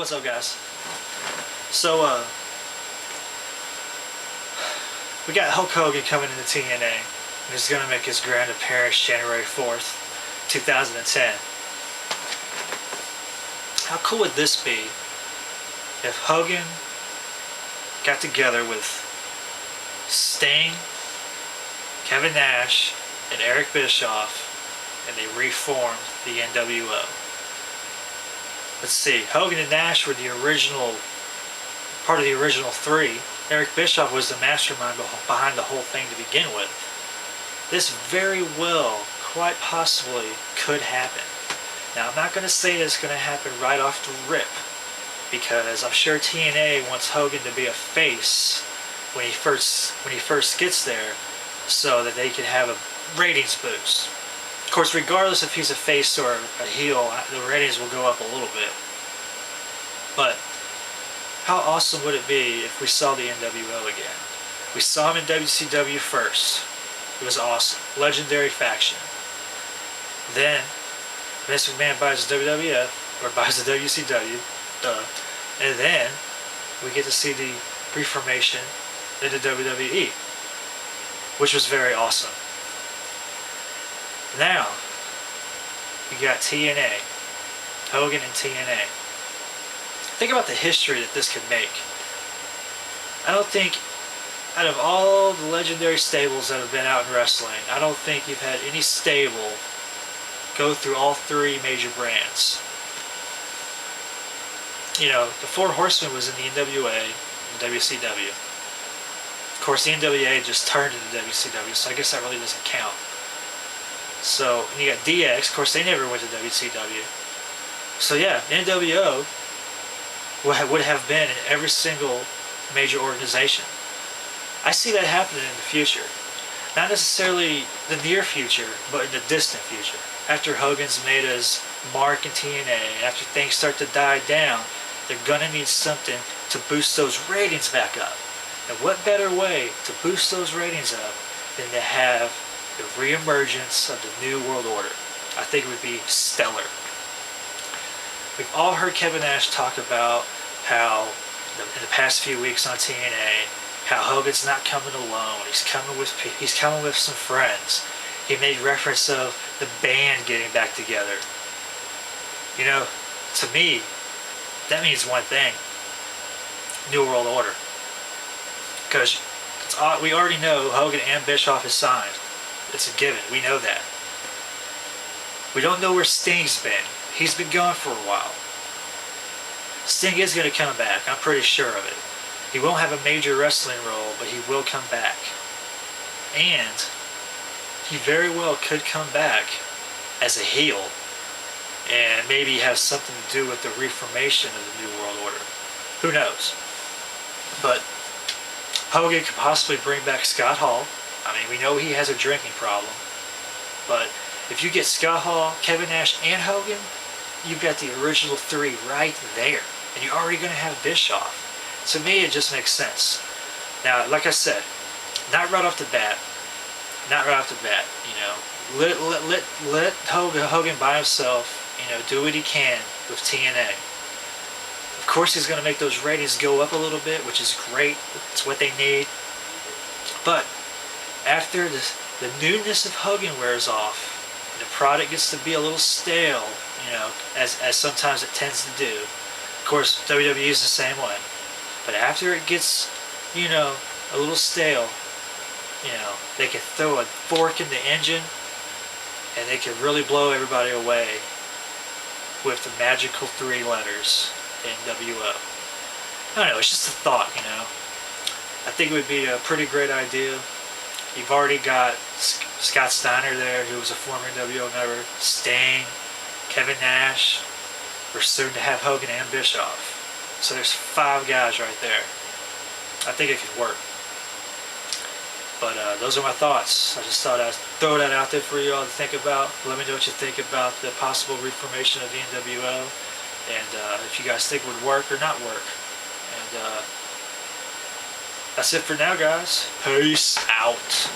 What's up, guys? So, we got Hulk Hogan coming into TNA, and he's going to make his grand appearance January 4th, 2010. How cool would this be if Hogan got together with Sting, Kevin Nash, and Eric Bischoff, and they reformed the NWO? Let's see, Hogan and Nash were the original, part of the original three. Eric Bischoff was the mastermind behind the whole thing to begin with. This very well, quite possibly, could happen. Now, I'm not going to say it's going to happen right off the rip, because I'm sure TNA wants Hogan to be a face when he first gets there, so that they can have a ratings boost. Of course, regardless if he's a face or a heel, the ratings will go up a little bit. But how awesome would it be if we saw the NWO again? We saw him in WCW first. It was awesome. Legendary faction. Then Vince McMahon buys the WWF, or buys the WCW, and then we get to see the reformation in the WWE, which was very awesome. Now, we got TNA. Hogan and TNA. Think about the history that this could make. I don't think, out of all the legendary stables that have been out in wrestling, I don't think you've had any stable go through all three major brands. You know, the Four Horsemen was in the NWA and WCW. Of course, the NWA just turned into WCW, so I guess that really doesn't count. So, and you got DX, of course they never went to WCW. So yeah, NWO would have been in every single major organization. I see that happening in the future. Not necessarily the near future, but in the distant future. After Hogan's made his mark in TNA, after things start to die down, they're gonna need something to boost those ratings back up. And what better way to boost those ratings up than to have the reemergence of the New World Order? I think it would be stellar. We've all heard Kevin Nash talk about how, in the past few weeks on TNA, how Hogan's not coming alone. He's coming with some friends. He made reference of the band getting back together. You know, to me, that means one thing: New World Order. Because we already know Hogan and Bischoff is signed. It's a given. We know that. We don't know where Sting's been. He's been gone for a while. Sting is going to come back. I'm pretty sure of it. He won't have a major wrestling role, but he will come back. And he very well could come back as a heel and maybe have something to do with the reformation of the New World Order. Who knows? But Hogan could possibly bring back Scott Hall. I mean, we know he has a drinking problem, but if you get Scott Hall, Kevin Nash, and Hogan, you've got the original three right there, and you're already going to have Bischoff. To me, it just makes sense. Now, like I said, not right off the bat. You know, let Hogan by himself. You know, do what he can with TNA. Of course, he's going to make those ratings go up a little bit, which is great. It's what they need. But after the newness of Hogan wears off, and the product gets to be a little stale, you know, as sometimes it tends to do. Of course, WWE is the same way. But after it gets, you know, a little stale, you know, they can throw a fork in the engine, and they can really blow everybody away with the magical three letters, NWO. I don't know, it's just a thought, you know. I think it would be a pretty great idea. You've already got Scott Steiner there, who was a former NWO member, Sting, Kevin Nash. We're soon to have Hogan and Bischoff. So there's 5 guys right there. I think it could work. But those are my thoughts. I just thought I'd throw that out there for you all to think about. Let me know what you think about the possible reformation of the NWO. And if you guys think it would work or not work. And that's it for now, guys. Peace out.